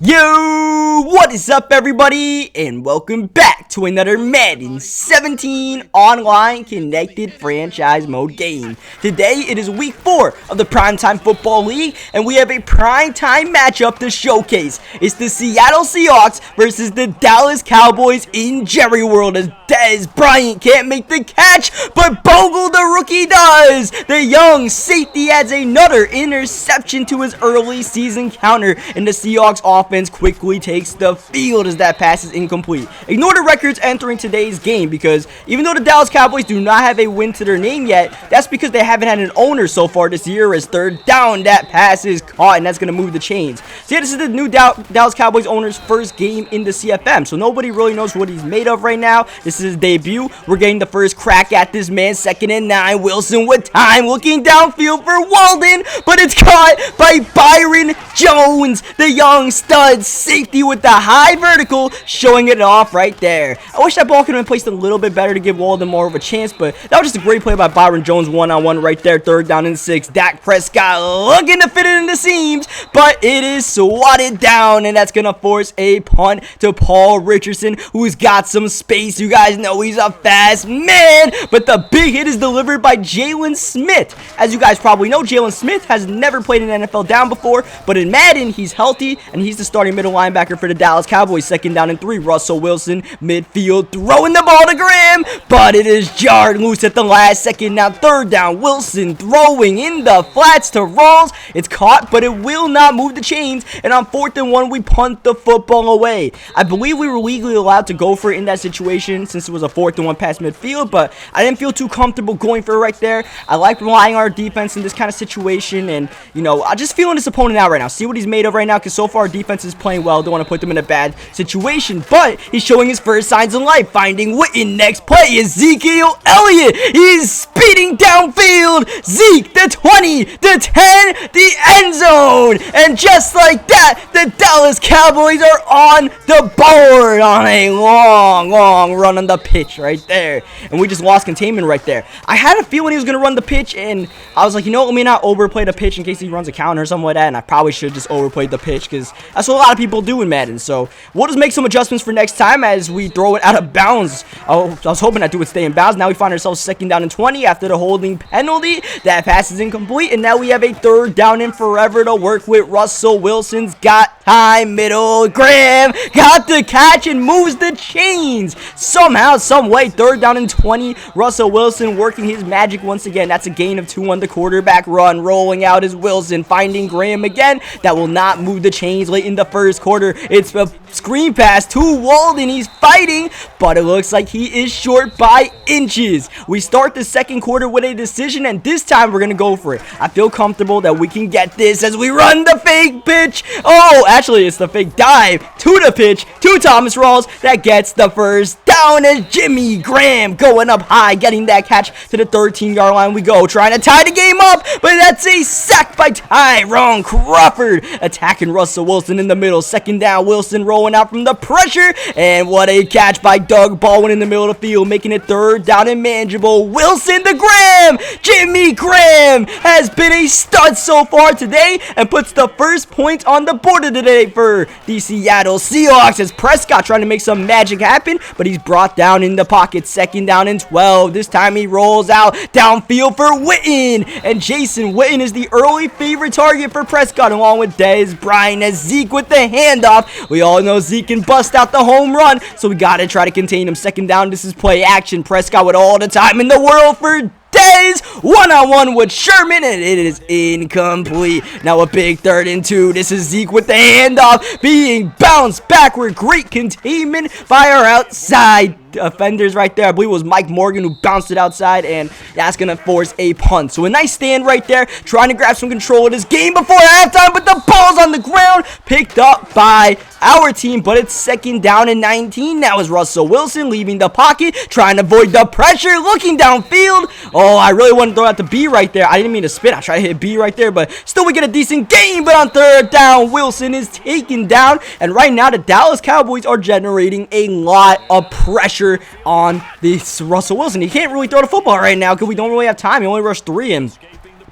Yo, what is up everybody, and welcome back to another Madden 17 online connected franchise mode game. Today it is week 4 of the Primetime Football League, and we have a primetime matchup to showcase. It's the Seattle Seahawks versus the Dallas Cowboys in JerryWorld, as Dez Bryant can't make the catch, but Bogle the rookie does. The young safety adds another interception to his early season counter, and the Seahawks offense quickly takes the field as that pass is incomplete. Ignore the records entering today's game, because even though the Dallas Cowboys do not have a win to their name yet, that's because they haven't had an owner so far this year. As third down, that pass is caught, and that's going to move the chains. So yeah, this is the new Dallas Cowboys owner's first game in the CFM, so nobody really knows what he's made of right now. This is his debut. We're getting the first crack at this man. 2nd and 9. Wilson with time, looking downfield for Walden, but it's caught by Byron Jones, the young stud safety with the high vertical, showing it off right there. I wish that ball could have been placed a little bit better to give Walden more of a chance, but that was just a great play by Byron Jones, one-on-one right there. 3rd down and 6. Dak Prescott looking to fit it in the seams, but it is swatted down, and that's going to force a punt to Paul Richardson, who's got some space. You guys know he's a fast man, but the big hit is delivered by Jalen Smith. As you guys probably know, Jalen Smith has never played an NFL down before, but in Madden, he's healthy, and he's the starting middle linebacker for the Dallas Cowboys. 2nd down and 3. Russell Wilson, midfield, throwing the ball to Graham, but it is jarred loose at the last second. Now 3rd down, Wilson throwing in the flats to Rawls. It's caught, but it will not move the chains, and on 4th and 1, we punt the football away. I believe we were legally allowed to go for it in that situation, since it was a 4th and 1 past midfield, but I didn't feel too comfortable going for it right there. I like relying on our defense in this kind of situation, and, you know, I'm just feeling this opponent out right now. See what he's made of right now, because so far our defense is playing well. Don't want to put them in a bad situation, but he's showing his first signs of life. Finding Witten. Next play, Ezekiel Elliott. He's speeding downfield. Zeke, the 20, the 10, the end zone. And just like that, the Dallas Cowboys are on the board on a long run on the pitch right there. And we just lost containment right there. I had a feeling he was going to run the pitch, and I was like, you know, let me not overplay the pitch in case he runs a counter or something like that, and I probably should have just overplayed the pitch, because that's what a lot of people do in Madden. So we'll just make some adjustments for next time as we throw it out of bounds. Oh, I was hoping that dude would stay in bounds. Now we find ourselves 2nd down and 20 after the holding penalty. That pass is incomplete, and now we have a 3rd down and forever to work with. Russell Wilson's got time, middle. Graham got the catch and moves the chains. Somehow, some way, 3rd down and 20. Russell Wilson working his magic once again. That's a gain of 2 on the quarterback run. Rolling out is Wilson, finding Graham again. That will not move the chains late in the first quarter. It's a screen pass to Walden. He's fighting, but it looks like he is short by inches. We start the second quarter with a decision, and this time we're going to go for it. I feel comfortable that we can get this as we run the fake pitch. Oh, actually, it's the fake dive to the pitch to Thomas Rawls that gets the first down, as Jimmy Graham going up high, getting that catch to the 13-yard line. We go, trying to tie the game up, but that's a sack by Tyrone Crawford, attacking Russell Wilson in the middle. 2nd down, Wilson rolling out from the pressure, and what a catch by Doug Baldwin in the middle of the field, making it 3rd down and manageable. Wilson to Graham. Jimmy Graham has been a stud so far today and puts the first point on the board of the day for the Seattle Seahawks, as Prescott trying to make some magic happen, but he's brought down in the pocket. 2nd down and 12. This time he rolls out downfield for Witten, and Jason Witten is the early favorite target for Prescott, along with Dez Bryant, as Zeke with the handoff. We all know Zeke can bust out the home run, so we got to try to contain him. 2nd down, this is play action. Prescott with all the time in the world for Dez, one-on-one with Sherman, and it is incomplete. Now a big 3rd and 2. This is Zeke with the handoff, being bounced backward. Great containment by our outside offenders right there. I believe it was Mike Morgan who bounced it outside, and that's going to force a punt. So a nice stand right there, trying to grab some control of this game before halftime, but the ball's on the ground, picked up by our team, but it's 2nd down and 19. Now is Russell Wilson leaving the pocket, trying to avoid the pressure, looking downfield. Oh, I really wanted to throw out the B right there. I didn't mean to spin. I tried to hit B right there, but still we get a decent game. But on 3rd down, Wilson is taken down, and right now the Dallas Cowboys are generating a lot of pressure on this Russell Wilson. He can't really throw the football right now because we don't really have time. He only rushed 3, and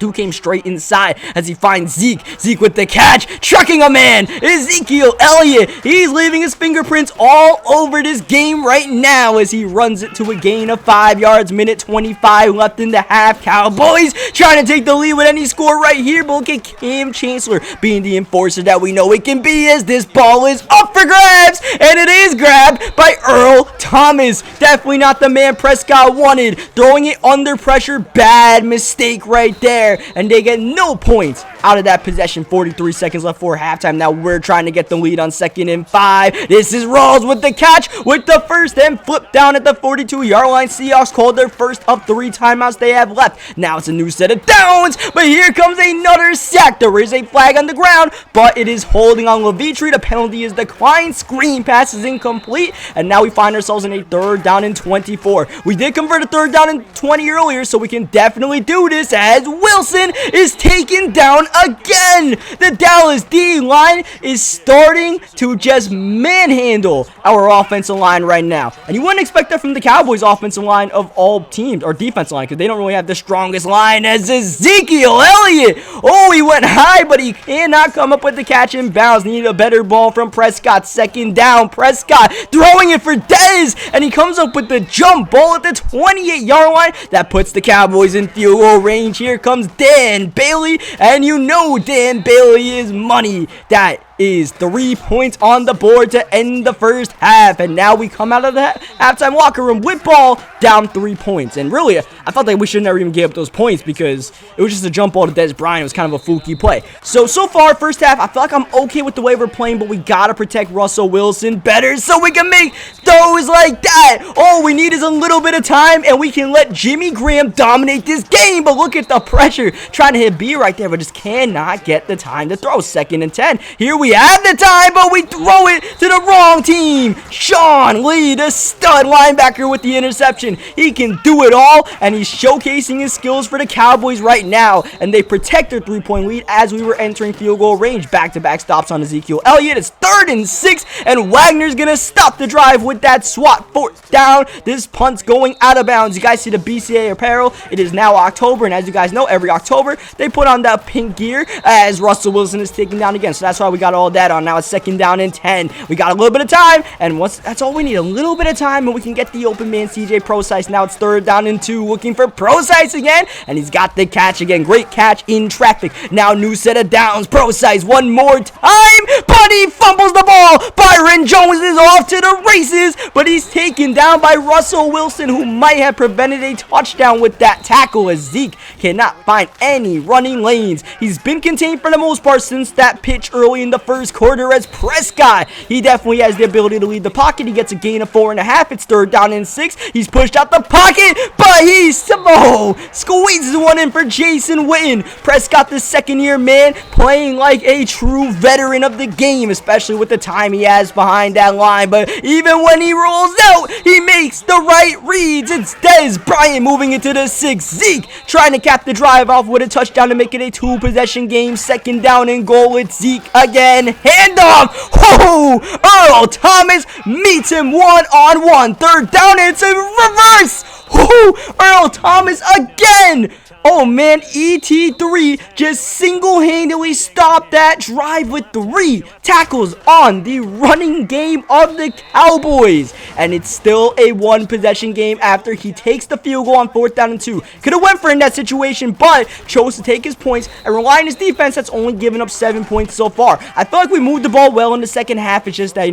Dude came straight inside as he finds Zeke. Zeke with the catch, trucking a man. Ezekiel Elliott, he's leaving his fingerprints all over this game right now as he runs it to a gain of 5 yards. Minute 25 left in the half. Cowboys trying to take the lead with any score right here, but look at Cam Chancellor being the enforcer that we know it can be as this ball is up for grabs, and it is grabbed by Earl Thomas. Definitely not the man Prescott wanted. Throwing it under pressure, bad mistake right there, and they get no points out of that possession. 43 seconds left for halftime. Now we're trying to get the lead on 2nd and 5. This is Rawls with the catch with the first and flip down at the 42-yard line. Seahawks called their first of 3 timeouts they have left. Now it's a new set of downs, but here comes another sack. There is a flag on the ground, but it is holding on Levitri. The penalty is declined. Screen pass is incomplete, and now we find ourselves in a 3rd down and 24. We did convert a 3rd down and 20 earlier, so we can definitely do this as Wilson is taken down again. The Dallas D-line is starting to just manhandle our offensive line right now, and you wouldn't expect that from the Cowboys offensive line of all teams, or defensive line, because they don't really have the strongest line as Ezekiel Elliott. Oh, he went high, but he cannot come up with the catch in bounds. Needed a better ball from Prescott. 2nd down. Prescott throwing it for Dez, and he comes up with the jump ball at the 28-yard line. That puts the Cowboys in field goal range. Here comes Dan Bailey, and you know Dan Bailey is money. That is 3 points on the board to end the first half, and now we come out of the halftime locker room with ball down 3 points. And really, I felt like we should never even give up those points because it was just a jump ball to Dez Bryant. It was kind of a fluky play. So far, first half, I feel like I'm okay with the way we're playing, but we gotta protect Russell Wilson better so we can make throws like that. All we need is a little bit of time, and we can let Jimmy Graham dominate this game. But look at the pressure trying to hit B right there, but just cannot get the time to throw. 2nd and 10. Here we have the time, but we throw it to the wrong team. Sean Lee, the stud linebacker with the interception. He can do it all, and he's showcasing his skills for the Cowboys right now, and they protect their 3-point lead as we were entering field goal range. Back-to-back stops on Ezekiel Elliott. It's 3rd and 6, and Wagner's gonna stop the drive with that swat. 4th down. This punt's going out of bounds. You guys see the BCA apparel. It is now October, and as you guys know, every October they put on that pink gear as Russell Wilson is taken down again. So that's why we got all that on. Now it's 2nd down and 10. We got a little bit of time, and that's all we need, a little bit of time, and we can get the open man CJ Procise. Now it's 3rd down and 2, looking for Procise again, and he's got the catch again. Great catch in traffic. Now new set of downs. Procise one more time, but he fumbles the ball. Byron Jones is off to the races, but he's taken down by Russell Wilson, who might have prevented a touchdown with that tackle, as Zeke cannot find any running lanes. He's been contained for the most part since that pitch early in the first quarter as Prescott. He definitely has the ability to lead the pocket. He gets a gain of 4.5. It's 3rd down and 6. He's pushed out the pocket, but he squeezes one in for Jason Witten. Prescott, the 2nd-year man, playing like a true veteran of the game, especially with the time he has behind that line. But even when he rolls out, he makes the right reads. It's Dez Bryant moving into the 6th. Zeke trying to cap the drive off with a touchdown to make it a 2-possession game. 2nd down and goal. It's Zeke again. Handoff. Whoa! Earl Thomas meets him one-on-one. 3rd down. It's a reverse. Whoa! Earl Thomas again. Oh man, ET3 just single-handedly stopped that drive with 3 tackles on the running game of the Cowboys. And it's still a 1-possession game after he takes the field goal on 4th down and 2. Could have went for it in that situation, but chose to take his points and rely on his defense that's only given up 7 points so far. I feel like we moved the ball well in the second half. It's just that,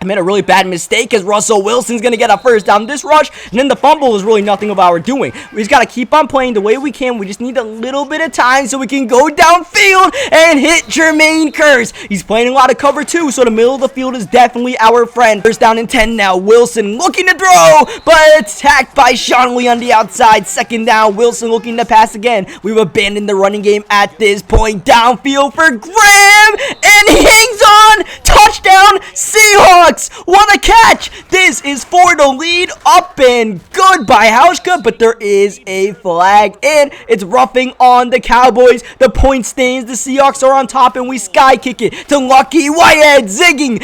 I made a really bad mistake as Russell Wilson's going to get a 1st down this rush, and then the fumble is really nothing of our doing. We just got to keep on playing the way we can. We just need a little bit of time so we can go downfield and hit Jermaine Kearse. He's playing a lot of cover too, so the middle of the field is definitely our friend. 1st down and 10 now. Wilson looking to throw, but attacked by Sean Lee on the outside. 2nd down. Wilson looking to pass again. We've abandoned the running game at this point. Downfield for Graham, and he hangs on. Touchdown, Seahawks. What a catch. catch. This is for the lead. Up and good by Hauschka, but there is a flag, and it's roughing on the Cowboys. The point stands. The Seahawks are on top, and we sky kick it to Lucky Whitehead, zagging,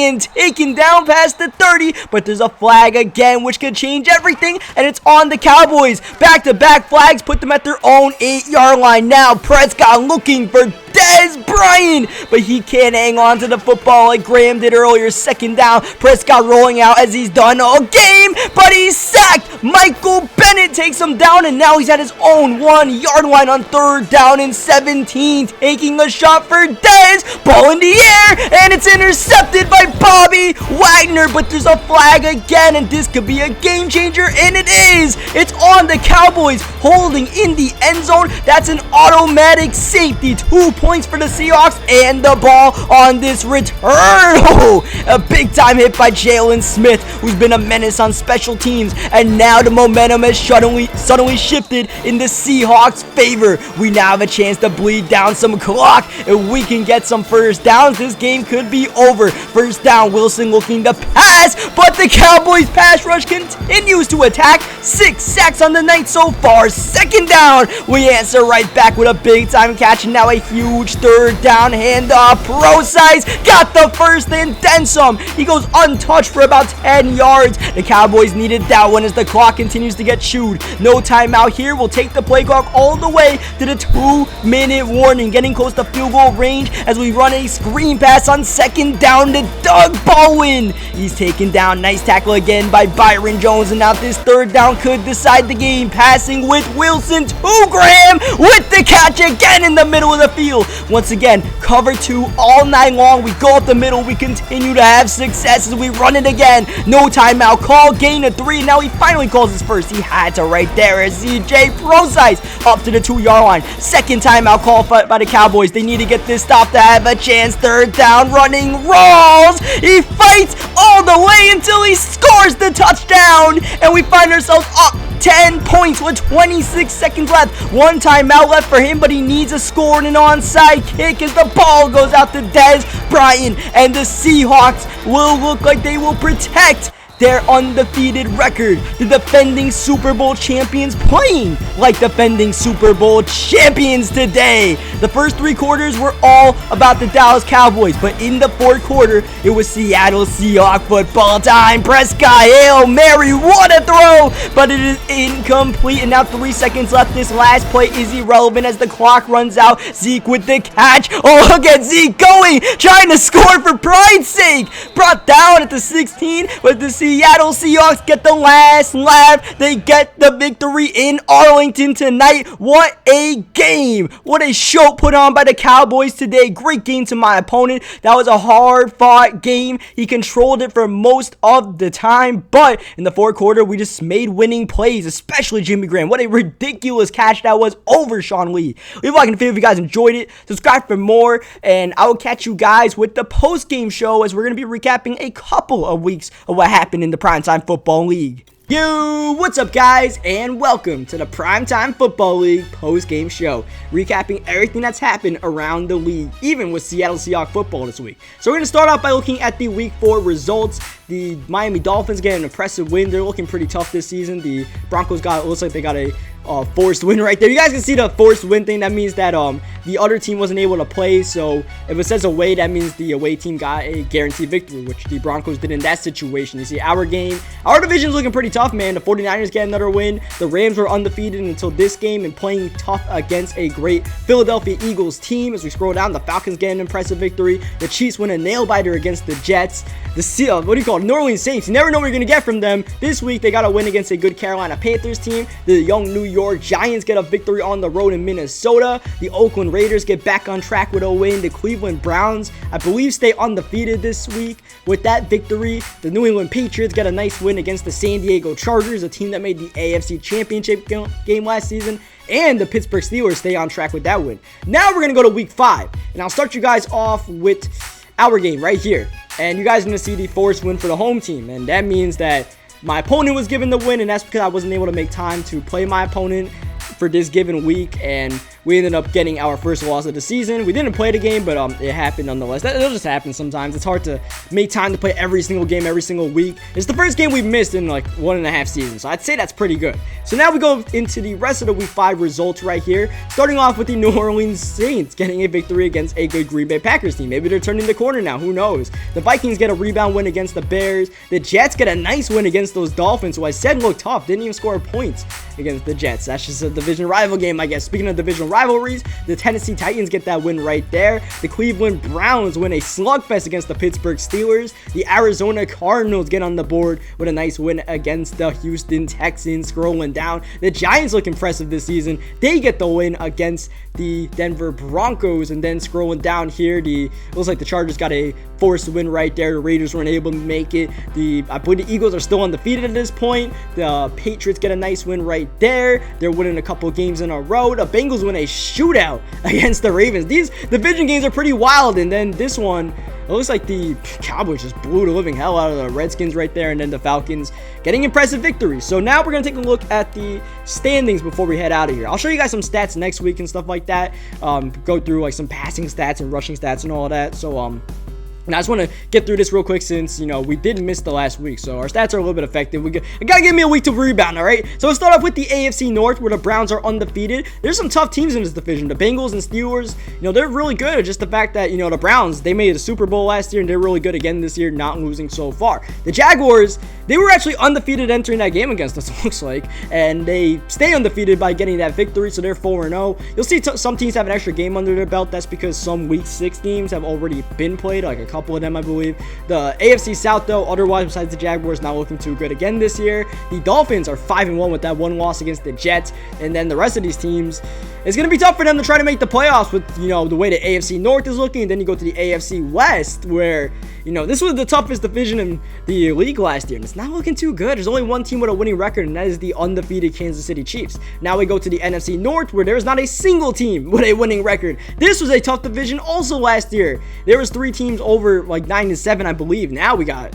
and taking down past the 30, but there's a flag again, which could change everything, and it's on the Cowboys. Back-to-back flags put them at their own 8-yard line. Now Prescott looking for Dez Bryant, but he can't hang on to the football like Graham did earlier. Second down, Prescott rolling out as he's done all game, but he's sacked. Michael Bennett takes him down, and now he's at his own 1-yard line on 3rd down and 17, taking a shot for Dez. Ball in the air, and it's intercepted by Bobby Wagner, but there's a flag again, and this could be a game changer, and it is. It's on the Cowboys, holding in the end zone. That's an automatic safety. 2 points for the Seahawks, and the ball on this return. Oh, a big time hit by Jalen Smith, who's been a menace on special teams, and now the momentum has suddenly shifted in the Seahawks' favor. We now have a chance to bleed down some clock. If we can get some first downs, this game could be over. First down, Wilson looking to pass, but the Cowboys pass rush continues to attack. 6 sacks on the night so far. Second down, we answer right back with a big time catch, and now a huge 3rd down handoff. Pro-size got the first and then some. He goes untouched for about 10 yards. The Cowboys needed that one as the clock continues to get chewed. No timeout here. We'll take the play clock all the way to the 2-minute warning, getting close to field goal range as we run a screen pass on second down to Doug Baldwin. He's taken down. Nice tackle again by Byron Jones, and now this 3rd down could decide the game. Passing with Wilson to Graham with the catch again in the middle of the field. Once again, cover 2 all night long. We go up the middle. We continue to have success as we run it again. No timeout call. Gain of 3. Now he finally calls his first. He had to right there as CJ Pro-size up to the 2-yard line. Second timeout call by the Cowboys. They need to get this stop to have a chance. 3rd down, running rolls. He fights all the way until he scores the touchdown, and we find ourselves up 10 points with 26 seconds left. 1 timeout left for him, but he needs a score and an onside kick as the ball goes out to Dez Bryant, and the Seahawks will look like they will protect their undefeated record. The defending Super Bowl champions playing like defending Super Bowl champions today. The first 3 quarters were all about the Dallas Cowboys, but in the 4th quarter, it was Seattle Seahawks football time. Prescott, Hail Mary, what a throw, but it is incomplete, and now 3 seconds left. This last play is irrelevant as the clock runs out. Zeke with the catch. Oh, look at Zeke going, trying to score for pride's sake. Brought down at the 16, but the Seattle Seahawks get the last laugh. They get the victory in Arlington tonight. What a game. What a show put on by the Cowboys today. Great game to my opponent. That was a hard-fought game. He controlled it for most of the time, but in the 4th quarter, we just made winning plays, especially Jimmy Graham. What a ridiculous catch that was over Sean Lee. Leave a like in the video if you guys enjoyed it. Subscribe for more, and I will catch you guys with the post-game show as we're going to be recapping a couple of weeks of what happened in the Primetime Football League. Yo, what's up guys, and welcome to the Primetime Football League post-game show, recapping everything that's happened around the league, even with Seattle Seahawks football this week. So we're going to start off by looking at the Week 4 results. The Miami Dolphins get an impressive win. They're looking pretty tough this season. The Broncos looks like they got a forced win right there. You guys can see the forced win thing. That means that the other team wasn't able to play. So if it says away, that means the away team got a guaranteed victory, which the Broncos did in that situation. You see our division's looking pretty tough, man. The 49ers get another win. The Rams were undefeated until this game and playing tough against a great Philadelphia Eagles team. As we scroll down, the Falcons get an impressive victory. The Chiefs win a nail-biter against the Jets. The New Orleans Saints. You never know what you're going to get from them. This week, they got a win against a good Carolina Panthers team. The young New York Giants get a victory on the road in Minnesota. The Oakland Raiders get back on track with a win. The Cleveland Browns, I believe, stay undefeated this week. With that victory, the New England Patriots get a nice win against the San Diego Chargers, a team that made the AFC Championship game last season. And the Pittsburgh Steelers stay on track with that win. Now we're going to go to Week 5. And I'll start you guys off with our game right here. And you guys are going to see the forced win for the home team. And that means that my opponent was given the win, and that's because I wasn't able to make time to play my opponent for this given week. And we ended up getting our first loss of the season. We didn't play the game, but it happened nonetheless. It'll just happen sometimes. It's hard to make time to play every single game every single week. It's the first game we've missed in like 1.5 seasons, so I'd say that's pretty good. So now we go into the rest of the week 5 results right here, starting off with the New Orleans Saints getting a victory against a good Green Bay Packers team. Maybe they're turning the corner now, who knows. The Vikings get a rebound win against the Bears. The Jets get a nice win against those Dolphins, who I said looked tough, didn't even score points against the Jets. That's just a division rival game, I guess. Speaking of division rivalries, the Tennessee Titans get that win right there. The Cleveland Browns win a slugfest against the Pittsburgh Steelers. The Arizona Cardinals get on the board with a nice win against the Houston Texans. Scrolling down, the Giants look impressive this season. They get the win against the Denver Broncos. And then scrolling down here, it looks like the Chargers got a forced win right there. The Raiders weren't able to make it. I believe the Eagles are still undefeated at this point. The Patriots get a nice win right there. They're winning a couple games in a row. The Bengals win a shootout against the Ravens. These division games are pretty wild. And then this one, it looks like the Cowboys just blew the living hell out of the Redskins right there, and then the Falcons getting impressive victories. So now we're going to take a look at the standings before we head out of here. I'll show you guys some stats next week and stuff like that. Go through like some passing stats and rushing stats and all of that. So and I just want to get through this real quick since, you know, we did miss the last week. So our stats are a little bit affected. I got to give me a week to rebound, all right? So let's start off with the AFC North, where the Browns are undefeated. There's some tough teams in this division. The Bengals and Steelers, you know, they're really good. Just the fact that, you know, the Browns, they made the Super Bowl last year, and they're really good again this year, not losing so far. The Jaguars, they were actually undefeated entering that game against us, it looks like. And they stay undefeated by getting that victory, so they're 4-0. You'll see some teams have an extra game under their belt. That's because some Week 6 games have already been played, like a couple of them, I believe. The AFC South, though, otherwise, besides the Jaguars, not looking too good again this year. The Dolphins are 5-1 with that one loss against the Jets. And then the rest of these teams, it's going to be tough for them to try to make the playoffs with, you know, the way the AFC North is looking. And then you go to the AFC West, where, you know, this was the toughest division in the league last year, and it's not looking too good. There's only one team with a winning record, and that is the undefeated Kansas City Chiefs. Now we go to the NFC North, where there's not a single team with a winning record. This was a tough division also last year. There was 3 teams over like 9-7, I believe. Now we got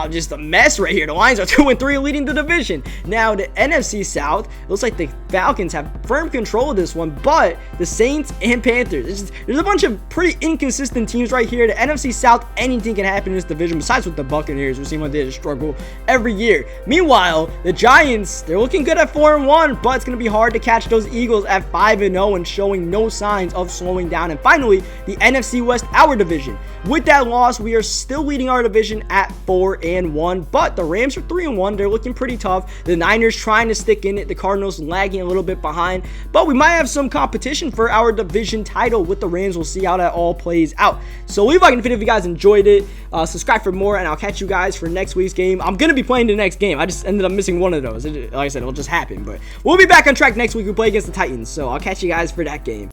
just a mess right here. The Lions are 2-3 leading the division. Now the NFC South, looks like the Falcons have firm control of this one, but the Saints and Panthers, there's a bunch of pretty inconsistent teams right here. The NFC South, anything can happen in this division, besides with the Buccaneers, who seem like they just struggle every year. Meanwhile, the Giants, they're looking good at 4-1, but it's going to be hard to catch those Eagles at 5-0 and showing no signs of slowing down. And finally, the NFC West, our division. With that loss, we are still leading our division at 4-1, but the Rams are 3-1. They're looking pretty tough. The Niners trying to stick in it. The Cardinals lagging a little bit behind, but we might have some competition for our division title with the Rams. We'll see how that all plays out. So leave a like in the video if you guys enjoyed it. Subscribe for more, and I'll catch you guys for next week's game. I'm going to be playing the next game. I just ended up missing one of those. Like I said, it'll just happen, but we'll be back on track next week. We play against the Titans, so I'll catch you guys for that game.